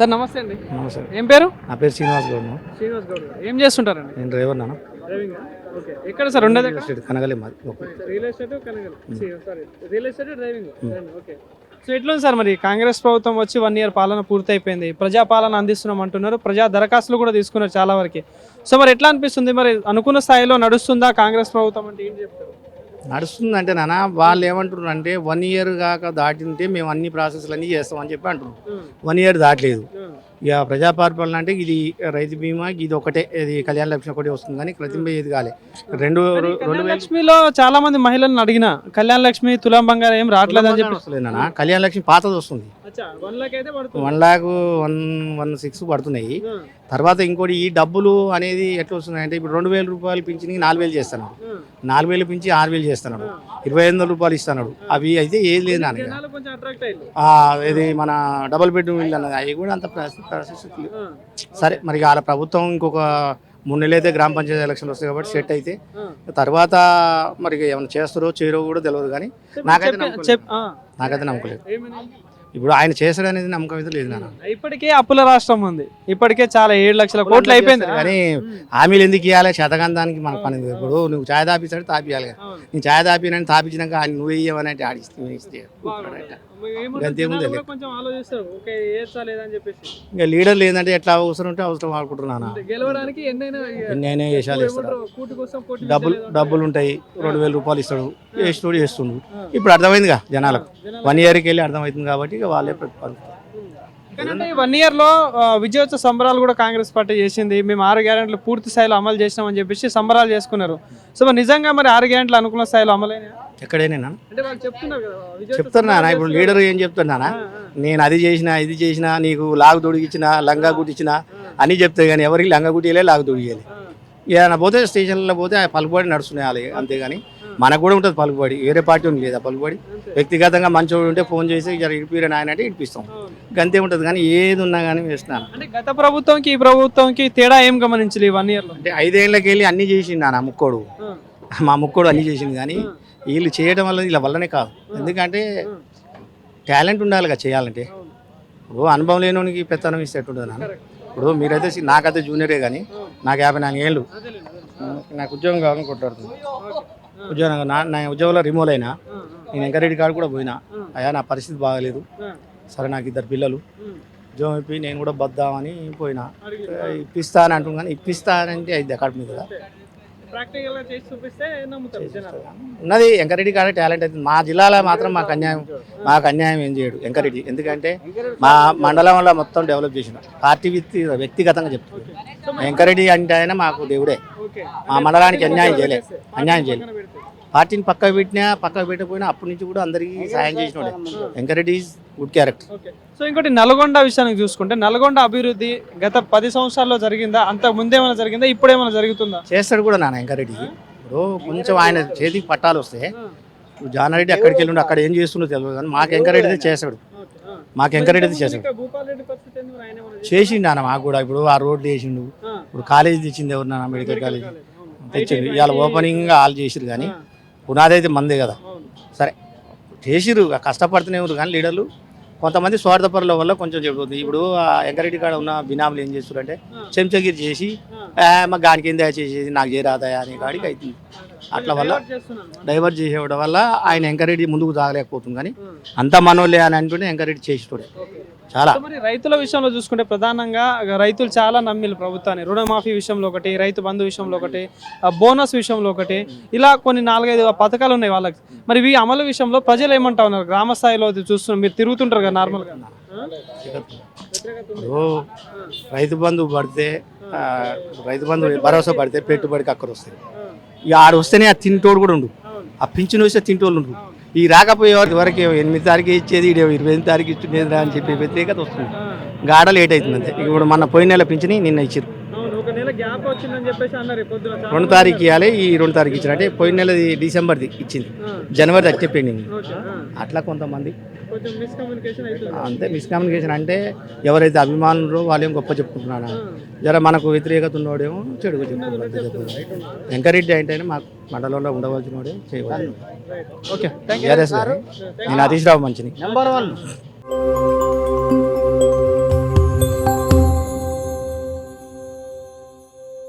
Sir నమస్తే అండి. నమస్తే. ఏం పేరు? నా పేరు శ్రీనివాస్ గౌడ్. శ్రీనివాస్ గౌడ్. ఏం చేస్తుంటారండి? నేను డ్రైవర్ నాన్న. డ్రైవింగ్. ఓకే. ఎక్కడ సార్ ఉండేది? కనగలే మాది. Real estate Kanagal. Sorry, real estate driving. Okay. So ఎట్లుంది సార్ మరి కాంగ్రెస్ ప్రభుత్వం వచ్చి 1 year పాలన పూర్తయిపోయింది, ప్రజాపాలన అందిస్తున్నాం అంటున్నారు, ప్రజా దరఖాస్తులు కూడా తీసుకున్నారు చాలా వరకు. సో మరి ఎట్లా అనిపిస్తుంది, మరి అనుకున్న స్థాయిలో నడుస్తుందా కాంగ్రెస్ ప్రభుత్వం అంటే ఏం చెప్తారు? నడుస్తుందంటే నాన్న వాళ్ళు ఏమంటున్నారు అంటే 1 year కాక దాటింటే మేము అన్ని ప్రాసెస్లు అన్నీ చేస్తామని చెప్పి అంటున్నాం. 1 year దాటలేదు. ఇక ప్రజాపరిపాలన అంటే ఇది రైతు బీమా ఇది ఒకటే, ఇది కళ్యాణ లక్ష్మి ఒకటి వస్తుంది కానీ ప్రతింబ ఏది కాలే. 2,000 లక్ష్మిలో చాలా మంది మహిళలను అడిగిన కళ్యాణ లక్ష్మి తులం బంగారం ఏం రావట్లేదు అని చెప్పి వస్తుంది నాన్న. కళ్యాణ లక్ష్మి పాతది వస్తుంది, 1,16,000 పడుతున్నాయి. తర్వాత ఇంకోటి ఈ డబ్బులు అనేది ఎట్లా వస్తున్నాయి అంటే ఇప్పుడు 2,000 రూపాయలు పింఛన్కి 4,000 చేస్తున్నాడు, 4,000 పింఛి 6,000 చేస్తున్నాడు, 2,500 రూపాయలు ఇస్తున్నాడు. అవి అయితే ఏది లేదు నాన్న. ఇది మన డబుల్ బెడ్రూమ్ ఇల్లు అన్నది అవి కూడా అంత పరిస్థితి. సరే మరి వాళ్ళ ప్రభుత్వం ఇంకొక 3 నెలలు అయితే గ్రామ పంచాయతీ ఎలక్షన్లు వస్తాయి కాబట్టి సెట్ అయితే తర్వాత మరి ఏమైనా చేస్తారో చేయరో కూడా తెలియదు. కానీ నాకైతే నమ్మకం లేదు. ఇప్పుడు ఆయన చేస్తాడు అనేది నమ్మకం అయితే లేదు నాన్న. ఇప్పటికే అప్పుల రాష్ట్రం ఉంది, ఇప్పటికే చాలా 7 లక్షల కోట్లు అయిపోయింది. కానీ హామీలు ఎందుకు ఇవ్వాలి? శతకందానికి మన పని. ఇప్పుడు నువ్వు ఛాయ్ తాపిస్తాడు తాపియాలి, నేను ఛాయ్ తాపినని తాపించినాక ఆయన నువ్వు ఇవ్వనంటే ఆడిస్తే ఇంకా లీడర్లు ఏంటంటే ఎట్లా అవసరం ఉంటే అవసరం ఆడుకుంటున్నాను. నేనే వేషాలు వేస్తాను, డబ్బులు ఉంటాయి, 2,000 రూపాయలు ఇస్తాడు, వేస్తాడు చేస్తుండు. ఇప్పుడు అర్థమైందిగా జనాలకు, 1 yearకి వెళ్ళి అర్థమవుతుంది కాబట్టి ఇక వాళ్ళే ప్రతిపాదిస్తారు. 1 year లో విజయోత్సవ సంబరాలు కూడా కాంగ్రెస్ పార్టీ చేసింది. మేము 6 గ్యారెంటీలు పూర్తి స్థాయిలో అమలు చేసినామని చెప్పేసి సంబరాలు చేసుకున్నారు. సో మరి నిజంగా మరి 6 గ్యారెంటీలు అనుకున్న స్థాయిలో అమలైనా? ఎక్కడైనా చెప్తున్నా. ఇప్పుడు లీడర్ ఏం చెప్తున్నా, నేను అది చేసినా ఇది చేసినా, నీకు లాగు తొడిగిచ్చినా లంగా గుట్టించినా అని చెప్తాయి. కానీ ఎవరికి లంగా గుట్టియలే లాగు తొడిగేయాలి. ఏదైనా పోతే స్టేషన్లో పోతే ఆ పలుకుబడి నడుస్తున్నాయి. అంతేగాని మనకు కూడా ఉంటుంది పలుకుబడి, వేరే పార్టీ ఉంది లేదా పలుకుబడి. వ్యక్తిగతంగా మంచోడు ఉంటే ఫోన్ చేసి ఇడిపిరని ఆయన అంటే ఇడిపిస్తాం, అంతే ఉంటుంది. కానీ ఏది ఉన్నా కానీ వేస్తున్నాను. అంటే గత ప్రభుత్వంకి ఈ ప్రభుత్వంకి తేడా ఏం గమనించలేదు 1 year లో? అంటే 5 ఏళ్ళకి వెళ్ళి అన్ని చేసిండు నా ముక్కోడు, మా ముక్కోడు అన్ని చేసింది. కానీ వీళ్ళు చేయడం వల్ల వీళ్ళ వల్లనే కాదు. ఎందుకంటే టాలెంట్ ఉండాలిగా చేయాలంటే. ఇప్పుడు అనుభవం లేనివానికి పెత్తనం ఇస్తే ఎట్టుంటుంది నాన్న. ఇప్పుడు మీరైతే నాకైతే జూనియరే, కానీ నాకు 54 ఏళ్ళు, నాకు ఉద్యోగం కావాలని కొట్లాడుతుంది. ఉద్యోగం నా ఉద్యోగంలో రిమూవ్ అయినా, నేను ఎంకరెడ్డి కాడ కూడా పోయినా, అయ్యా నా పరిస్థితి బాగాలేదు, సరే నాకు 2 పిల్లలు, ఉద్యోగం ఇప్పి నేను కూడా బద్దామని పోయినా. ఇప్పిస్తా అని అంటున్నాను, కానీ ఇప్పిస్తానంటే అయితే అకాడమీ కదా ఉన్నది. ఎంకరెడ్డి కాడ టాలెంట్ అవుతుంది. మా జిల్లాలో మాత్రం మాకు అన్యాయం ఏం చేయడు ఎంకరెడ్డి. ఎందుకంటే మా మండలంలో మొత్తం డెవలప్ చేసిన పార్టీ వ్యక్తిగతంగా చెప్తుంది. ఎంకరెడ్డి అంటే ఆయన మాకు దేవుడే. మా మండలానికి అన్యాయం చేయలేదు. పార్టీని పక్కకు పెట్టకపోయినా అప్పటి నుంచి కూడా అందరికీ సాయం చేసినోడే. ఎంకరెడ్డి ఈజ్ గుడ్ క్యారెక్టర్. సో ఇంకోటి నల్గొండ విషయానికి చూసుకుంటే, నల్గొండ అభివృద్ధి గత 10 సంవత్సరాల్లో జరిగిందా? అంత ముందేమైనా జరిగిందా? ఇప్పుడేమైనా జరుగుతుందా? చేస్తాడు కూడా నాన్న ఎంకరెడ్డి. ఇప్పుడు కొంచెం ఆయన చేతికి పట్టాలు వస్తే, జానారెడ్డి అక్కడికి వెళ్ళి అక్కడ ఏం చేస్తుండో తెలియదు, కానీ మాకు ఎంకరెడ్డి చేస్తాడు. చేసిండు నాన్న మాకు కూడా. ఇప్పుడు ఆ రోడ్లు వేసిండు, ఇప్పుడు కాలేజీ తెచ్చింది ఎవరు నాన్న, మెడికల్ కాలేజీ తెచ్చిండు. ఇవాళ ఓపెనింగ్ వాళ్ళు చేసిరు, కానీ పునాది అయితే మందే కదా. సరే చేసిరు, కష్టపడుతూనే ఉన్నారు. కానీ లీడర్లు కొంతమంది స్వార్థపరుల వల్ల కొంచెం చెబుతుంది. ఇప్పుడు ఎంకరెడ్డి కాడ ఉన్న బినాములు ఏం చేస్తారంటే చెంచగిరి చేసి మా గానికి ఏం దయచేసేది నాకు చేరాదాయా అనే కాడికి అవుతుంది. అట్లా వల్ల డైవర్ట్ చేసేవాడు వల్ల ఆయన ఎంకరెడ్డి ముందుకు సాగలేకపోతుంది. కానీ అంత మనోళ్ళే అని అంటూనే ఎంకరెడ్డి చేసేటోడే చాలా. మరి రైతుల విషయంలో చూసుకుంటే ప్రధానంగా రైతులు చాలా నమ్మిలు ప్రభుత్వాన్ని. రుణమాఫీ విషయంలో ఒకటి, రైతు బంధు విషయంలో ఒకటి, బోనస్ విషయంలో ఒకటి, ఇలా కొన్ని 4-5 పథకాలు ఉన్నాయి వాళ్ళకి. మరి ఈ అమలు విషయంలో ప్రజలు ఏమంటా ఉన్నారు? గ్రామ స్థాయిలో చూస్తున్నారు, మీరు తిరుగుతుంటారు కదా నార్మల్గా. రైతు బంధు పడితే, రైతు బంధు భరోసా పడితే పెట్టుబడికి అక్కడ వస్తాయి. ఇక ఆడు వస్తేనే ఆ తింటోడు కూడా ఉండు, ఆ పింఛను వస్తే తింటోళ్ళు ఉండు. ఈ రాకపోయే వరకు 8 తారీఖు ఇచ్చేది 28 తారీఖు ఇచ్చేది అని చెప్పి వ్యతిరేకత వస్తుంది. గాడ లేట్ అవుతుంది అంతే. ఇప్పుడు మన పోయిన నెల పింఛని నిన్న ఇచ్చారు, 2 తారీఖు ఇవ్వాలి, ఈ 2 తారీఖు ఇచ్చారు. అంటే పోయిన నెలది డిసెంబర్ది ఇచ్చింది, జనవరి వచ్చే పెండింగ్. అట్లా కొంతమంది అంతే మిస్కమ్యూనికేషన్. అంటే ఎవరైతే అభిమానులు వాళ్ళేం గొప్ప చెప్పుకుంటున్నాను, జర మనకు వ్యతిరేకత ఉన్నోడేమో చెడుగా చెప్పుకుంటున్నారు. ఎంకరెడ్డి అంటే మాకు మండలంలో ఉండవలసిన వాడే చేయవచ్చు. ఓకే, నేను హరీష్ రావు మంచిని.